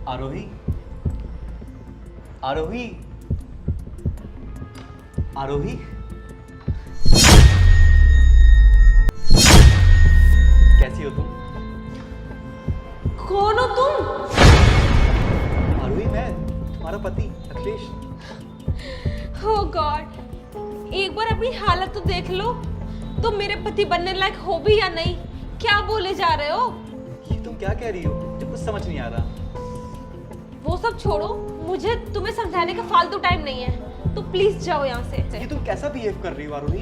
आरोही, आरोही, आरोही, कैसी हो तुम? कौन हो तुम? आरोही, मैं तुम्हारा पति अखिलेश। Oh God, एक बार अपनी हालत तो देख लो। तुम मेरे पति बनने लायक हो भी या नहीं? क्या बोले जा रहे हो? ये तुम क्या कह रही हो? मुझे कुछ समझ नहीं आ रहा। वो सब छोड़ो, मुझे तुम्हें समझाने का फालतू टाइम नहीं है, तो प्लीज जाओ यहाँ से। ये तुम कैसा बिहेव कर रही हो आरोही?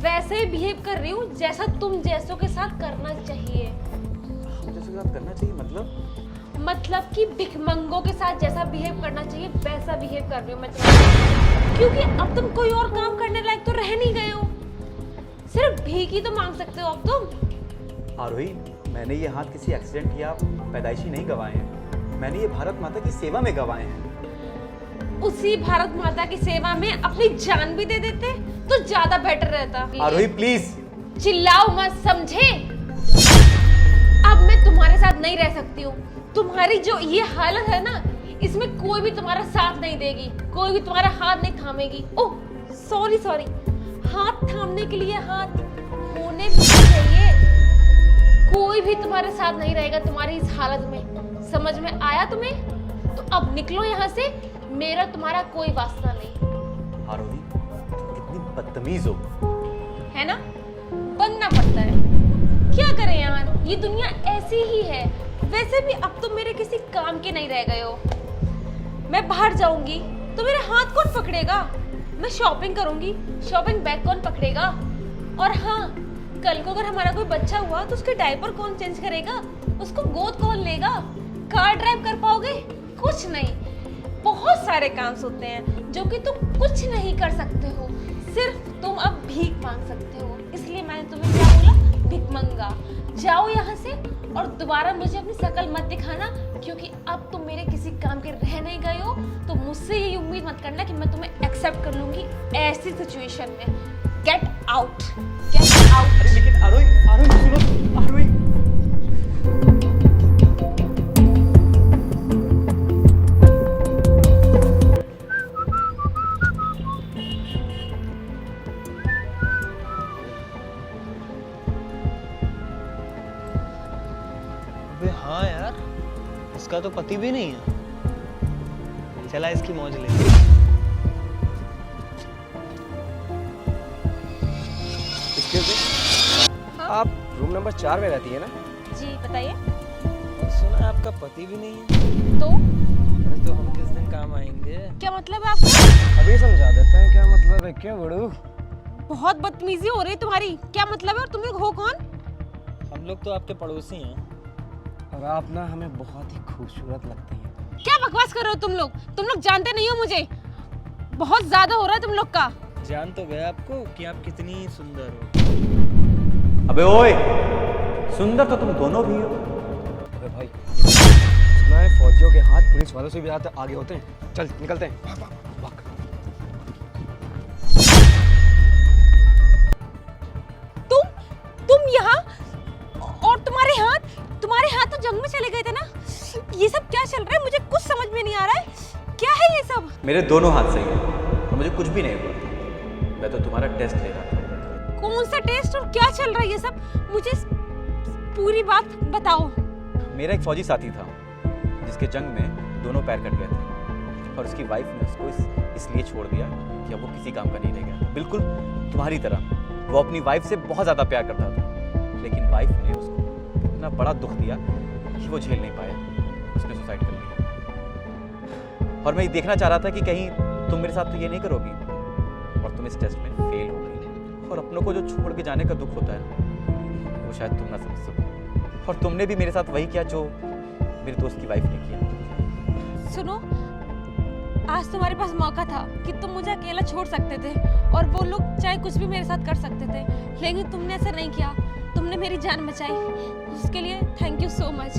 वैसे ही बिहेव कर रही हूँ जैसा तुम जैसों के साथ करना चाहिए। हम जैसे साथ करना चाहिए मतलब कि भिखमंगों के साथ जैसा बिहेव करना चाहिए वैसा बिहेव कर रही हूँ मैं तुम्हारे, क्योंकि अब तुम कोई और काम करने लायक तो रह नहीं गए हो। सिर्फ भीख ही तो मांग सकते हो अब तुम। आरोही, मैंने ये हाथ किसी एक्सीडेंट या पैदाइशी नहीं गंवाए हैं। मैंने ये भारत माता की सेवा में गंवाए हैं। उसी भारत माता की सेवा में अपनी जान भी दे देते तो ज्यादा बेटर रहता। आरोही प्लीज। चिल्लाओ मत, समझे? अब मैं तुम्हारे साथ नहीं रह सकती हूँ। तुम्हारी जो ये हालत है ना, इसमें कोई भी तुम्हारा साथ नहीं देगी, कोई भी तुम्हारा हाथ नहीं थामेगी। ओह सॉरी, हाथ थामने के लिए हाथ होने भी चाहिए। कोई भी तुम्हारे साथ नहीं रहेगा तुम्हारी इस हालत में। समझ में आया तुम्हें? तो अब निकलो यहाँ से, मेरा तुम्हारा कोई वास्ता नहीं। आरोही, कितनी बदतमीज हो। है ना? बनना पड़ता है, क्या करें यार, ये दुनिया ऐसी ही है। वैसे भी अब तुम मेरे किसी काम के नहीं रह गए हो। मैं बाहर जाऊंगी तो मेरे हाथ कौन पकड़ेगा? मैं शॉपिंग करूंगी, शॉपिंग बैग कौन पकड़ेगा? और हाँ, कल को अगर हमारा कोई बच्चा हुआ तो उसके डायपर कौन चेंज करेगा? उसको गोद कौन लेगा? कार ड्राइव कर पाओगे? कुछ नहीं। बहुत सारे काम होते हैं जो कि तुम कुछ नहीं कर सकते हो, सिर्फ तुम अब भीख मांग सकते हो। इसलिए मैंने तुम्हें क्या बोला? भिखमंगा। जाओ यहाँ से और दोबारा मुझे अपनी शक्ल मत दिखाना, क्योंकि अब तुम मेरे किसी काम के रह नहीं गए हो। तो मुझसे ये उम्मीद मत करना कि मैं तुम्हें एक्सेप्ट कर लूंगी ऐसी सिचुएशन में। Get out, get out. अरे लेकिन आरोही, आरोही सुनो, आरोही। हाँ यार, इसका तो पति भी नहीं है। चला इसकी मौज ले। हाँ? आप रूम नंबर 4 में रहती है ना? जी बताइए। और सुना आपका पति भी नहीं है। तो अरे तो हम किस दिन काम आएंगे? क्या मतलब है आपका? अभी समझा देते हैं क्या मतलब है। क्या बड़ू, बहुत बदतमीजी हो रही है तुम्हारी। क्या मतलब है? और तुम लोग हो कौन? हम लोग तो आपके पड़ोसी हैं। और आप ना हमें बहुत ही खूबसूरत लगती हैं। क्या बकवास कर रहे हो तुम लोग? तुम लोग जानते नहीं हो मुझे। बहुत ज्यादा हो रहा है तुम लोग का। जान तो गया आपको कि आप कितनी सुंदर हो। अबे ओए, सुंदर तो तुम दोनों भी हो। अरे भाई, सुना है फौजियों के हाथ पुलिस वालों से भी ज्यादा आगे होते हैं। चल निकलते हैं। भाग भाग भाग। तुम यहाँ, और तुम्हारे हाथ तो जंग में चले गए थे ना? ये सब क्या चल रहा है? मुझे कुछ समझ में नहीं आ रहा है। क्या है ये सब? मेरे दोनों हाथ सही हैं और मुझे कुछ भी नहीं हुआ। मैं तो तुम्हारा टेस्ट ले रहा था। कौन सा टेस्ट और क्या चल रहा है ये सब? मुझे पूरी बात बताओ। मेरा एक फौजी साथी था जिसके जंग में दोनों पैर कट गए थे और उसकी वाइफ ने उसको इसलिए छोड़ दिया कि अब वो किसी काम का नहीं रह गया। बिल्कुल तुम्हारी तरह वो अपनी वाइफ से बहुत ज़्यादा प्यार करता था, लेकिन वाइफ ने उसको इतना बड़ा दुख दिया कि वो झेल नहीं पाया। उसने सुसाइड कर लिया। और मैं ये देखना चाह रहा था कि कहीं तुम मेरे साथ तो ये नहीं करोगी और तुम इस टेस्ट में फेल हो गई। और अपनों को जो छोड़ के जाने का दुख होता है वो शायद तुम ना समझ सको। और तुमने भी मेरे साथ वही किया जो मेरे दोस्त की वाइफ ने किया। सुनो, आज तुम्हारे पास मौका था कि तुम मुझे अकेला छोड़ सकते थे और वो लोग चाहे कुछ भी मेरे साथ कर सकते थे, लेकिन तुमने ऐसा नहीं किया। तुमने मेरी जान बचाई, उसके लिए थैंक यू सो मच।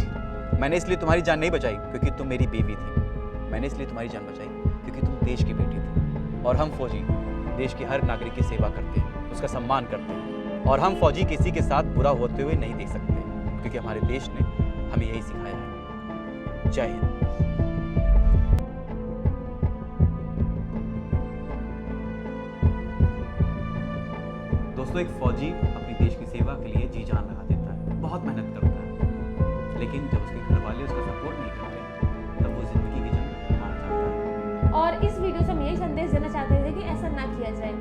मैंने इसलिए तुम्हारी जान नहीं बचाई क्योंकि तुम मेरी बीवी थी। मैंने इसलिए तुम्हारी जान बचाई क्योंकि तुम देश की बेटी थी। और हम फौजी देश के हर नागरिक की सेवा करते हैं, उसका सम्मान करते हैं। और हम फौजी किसी के साथ बुरा होते हुए नहीं देख सकते, क्योंकि हमारे देश ने हमें यही सिखाया है। जय हिंद। दोस्तों, एक फौजी अपनी देश की सेवा के लिए जी जान लगा देता है, बहुत मेहनत करता है, लेकिन जब उसके घर वाले उसका सपोर्ट नहीं करते तब वो जिंदगी की जंग हार जाता है। और इस वीडियो से हम यही संदेश देना चाहते थे कि ऐसा ना किया जाए।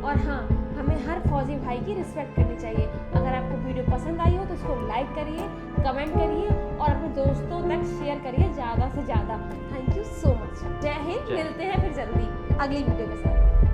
और हाँ, हमें हर फौजी भाई की रिस्पेक्ट करनी चाहिए। अगर आपको वीडियो पसंद आई हो तो उसको लाइक करिए, कमेंट करिए और अपने दोस्तों तक शेयर करिए ज़्यादा से ज़्यादा। Thank you so much. जय हिंद। मिलते हैं फिर जल्दी अगली वीडियो के साथ।